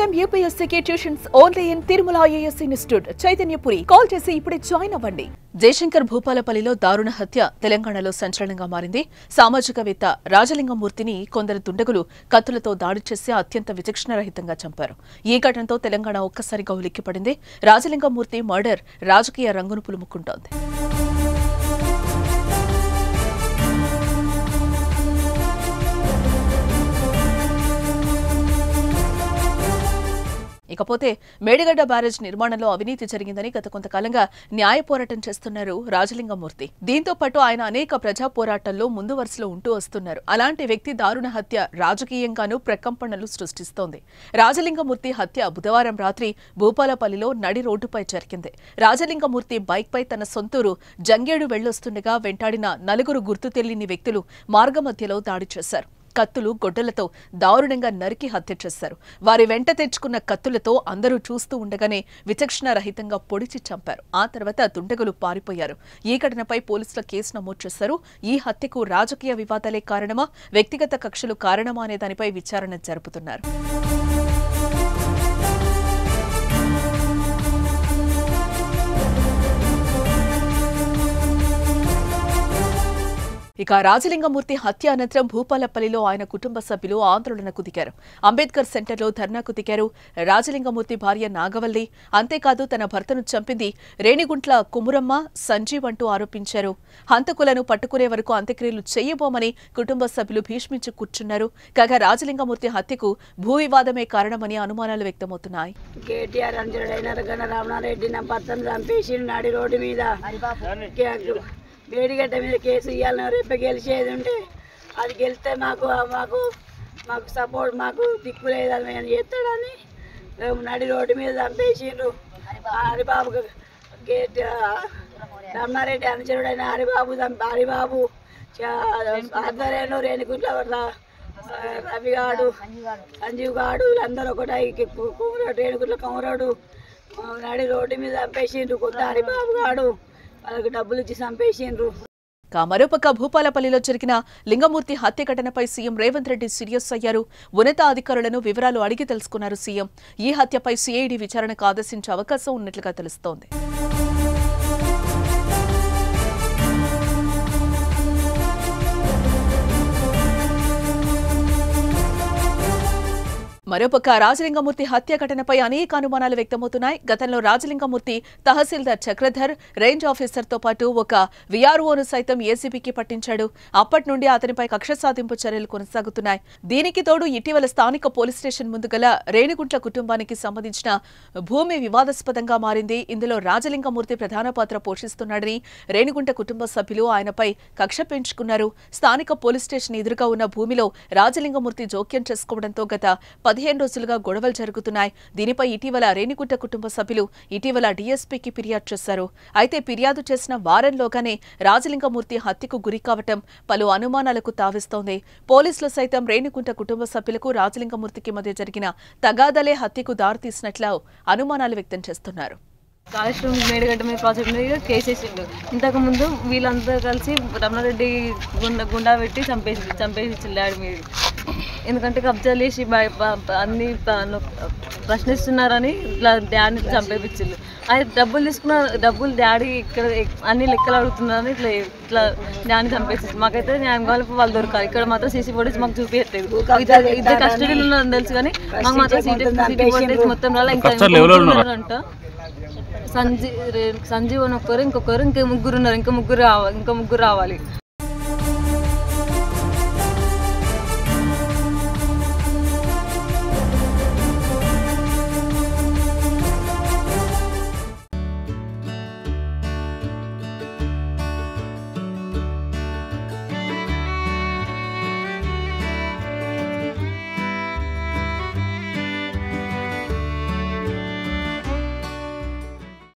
IIM UPSC tuitions only in Tirumala IAS institute Chaitanyapuri. Call చేసి ఇప్పుడే join అవ్వండి. జయశంకర్ భూపాలపల్లిలో దారుణ హత్య తెలంగాణలో సంచలనంగా మారింది. సామాజికవేత్త రాజలింగమూర్తిని కొందరు దుండగులు కత్తులతో దాడి చేసి అత్యంత విచక్షణరహితంగా చంపారు. ఈ ఘటనతో తెలంగాణ ఒక్కసారిగా ఉలిక్కిపడింది. రాజలింగమూర్తి మర్డర్ రాజకీయ రంగును పులుముకుంటోంది. ఇకపోతే మేడిగడ్డ బ్యారేజ్ నిర్మాణంలో అవినీతి జరిగిందని గత కొంతకాలంగా న్యాయ పోరాటం చేస్తున్నారు రాజలింగమూర్తి. దీంతో పాటు ఆయన అనేక ప్రజా పోరాటాల్లో ముందు వరుసలో ఉంటూ వస్తున్నారు. అలాంటి వ్యక్తి దారుణ హత్య రాజకీయంగానూ ప్రకంపనలు సృష్టిస్తోంది. రాజలింగమూర్తి హత్య బుధవారం రాత్రి భూపాలపల్లిలో నడి రోడ్డుపై జరిగింది. రాజలింగమూర్తి బైక్పై తన సొంతూరు జంగేడు వెళ్లొస్తుండగా వెంటాడిన నలుగురు గుర్తు తెలియని వ్యక్తులు మార్గమధ్యలో దాడి చేశారు. కత్తులు గొడ్డలతో దారుణంగా నరికి హత్య చేశారు. వారి వెంట తెచ్చుకున్న కత్తులతో అందరూ చూస్తూ ఉండగానే విచక్షణరహితంగా పొడిచి చంపారు. ఆ తర్వాత దుండగులు పారిపోయారు. ఈ ఘటనపై పోలీసులు కేసు నమోదు చేశారు. ఈ హత్యకు రాజకీయ వివాదాలే కారణమా, వ్యక్తిగత కక్షలు కారణమా అనే దానిపై విచారణ జరుపుతున్నారు. ఇక రాజలింగమూర్తి హత్య అనంతరం భూపాలపల్లిలో ఆయన కుటుంబ సభ్యులు ఆందోళనకు దిగారు. అంబేద్కర్ సెంటర్లో ధర్నాకు దిగారు. రాజలింగమూర్తి భార్య నాగవల్లి, అంతేకాదు తన భర్తను చంపింది రేణిగుంట్ల కుమురమ్మ, సంజీవ్ అంటూ ఆరోపించారు. హంతకులను పట్టుకునే వరకు అంత్యక్రియలు చేయబోమని కుటుంబ సభ్యులు భీష్మించి కూర్చున్నారు. కాగా రాజలింగమూర్తి హత్యకు భూ వివాదమే కారణమని అనుమానాలు వ్యక్తమవుతున్నాయి. మేడిగడ్డ మీద కేసు ఇవ్వాలని రేపు గెలిచేది ఉంటే అది గెలిస్తే మాకు సపోర్ట్ మాకు దిక్కు లేదని మేము చేస్తాడని నడి రోడ్డు మీద చంపేసిండ్రు. హరిబాబు రమణారెడ్డి అనుచరుడైన హరిబాబు ఆధ్వర్యంలో రేణిగుంట్ల రవిగాడు, సంజీవ్ గాడు వీళ్ళందరూ ఒకటి రేణిగుంట్ల కౌరడు నడి రోడ్డు మీద చంపేసిండ్రు. కొత్త హరిబాబు గాడు వాళ్ళకి డబ్బులు ఇచ్చి చంపేసిండ్రు. మరోపక్క భూపాలపల్లిలో జరిగిన లింగమూర్తి హత్య ఘటనపై సీఎం రేవంత్ రెడ్డి సీరియస్ అయ్యారు. ఉన్నతాధికారులను వివరాలు అడిగి తెలుసుకున్నారు సీఎం. ఈ హత్యపై సిఐడి విచారణకు ఆదేశించే అవకాశం ఉన్నట్లుగా తెలుస్తోంది. మరోపక్క రాజలింగమూర్తి హత్య ఘటనపై అనేక అనుమానాలు వ్యక్తమవుతున్నాయి. గతంలో రాజలింగమూర్తి తహసీల్దార్ చక్రధర్, రేంజ్ ఆఫీసర్తో పాటు ఒక విఆర్ఓను సైతం ఏసీబీకి పట్టించాడు. అప్పటి నుండి అతనిపై కక్ష సాధింపు చర్యలు కొనసాగుతున్నాయి. దీనికి తోడు ఇటీవల స్థానిక పోలీస్ స్టేషన్ ముందు గల రేణిగుంట్ల కుటుంబానికి సంబంధించిన భూమి వివాదాస్పదంగా మారింది. ఇందులో రాజలింగమూర్తి ప్రధాన పాత్ర పోషిస్తున్నాడని రేణిగుంట కుటుంబ సభ్యులు ఆయనపై కక్ష పెంచుకున్నారు. స్థానిక పోలీస్ స్టేషన్ ఎదురుగా ఉన్న భూమిలో రాజలింగమూర్తి జోక్యం చేసుకోవడంతో గత 15 రోజులుగా గొడవలు జరుగుతున్నాయి. దీనిపై ఇటీవల రేణిగుంట కుటుంబ సభ్యులు ఇటీవల డీఎస్పీకి ఫిర్యాదు చేశారు. అయితే ఫిర్యాదు చేసిన వారంలోగానే రాజలింగమూర్తి హత్యకు గురి కావటం పలు అనుమానాలకు తావిస్తోంది. పోలీసులు సైతం రేణిగుంట కుటుంబ సభ్యులకు రాజలింగమూర్తికి మధ్య జరిగిన తగాదలే హత్యకు దారితీసినట్లు అనుమానాలు వ్యక్తం చేస్తున్నారు. కాళేశ్వరం మేడిగడ్డ మీద ప్రాజెక్ట్ మీద కేసు వేసిండు. ఇంతకుముందు వీళ్ళంతా కలిసి రమణారెడ్డి గుండా పెట్టి చంపేసి డాడీ మీద, ఎందుకంటే కబ్జాలు చేసి అన్ని ప్రశ్నిస్తున్నారని ఇట్లా డాడీని చంపేపించిండు. అది డబ్బులు తీసుకున్న డబ్బులు డాడీ ఇక్కడ అన్ని లెక్కలు అడుగుతున్నారని ఇట్లా డాడీని చంపేసి, మాకైతే న్యాయం కావాలి, వాళ్ళు దొరకాలి. ఇక్కడ మాత్రం సీసీ ఫోటేజ్ మాకు చూపించట్లేదు. ఇద్దరు కస్టడీలో ఉన్నారని తెలుసు కానీ మాకు మాత్రం సీసీ ఫోటేజ్ మొత్తం రాలే. ఇంకా అంట సంజీవ్ అని ఒక్కరు, ఇంకొకరు, ఇంకా ముగ్గురు ఉన్నారు. ఇంకా ముగ్గురు రావాలి.